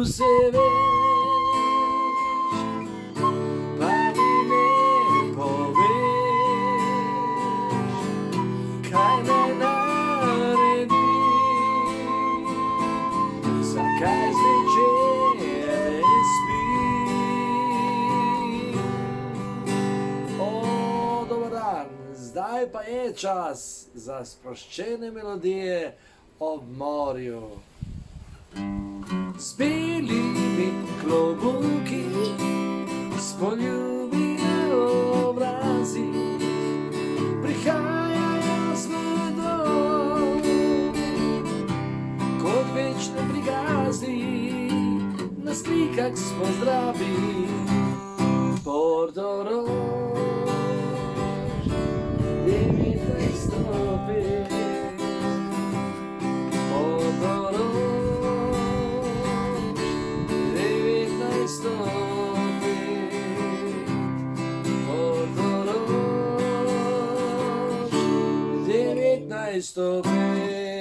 se veš, pa mi ne poveš, kaj naj naredim, zakaj zvečer ne spim. Dober dan, zdaj pa je čas za sproščene melodije ob morju. Z belimi klobuki, s poljubimi obrazi, prihajajo z medom, kot večne prigazi, na slikah s pozdravi. Portorož, 19 stopinj. Portorož, 19 stopinj.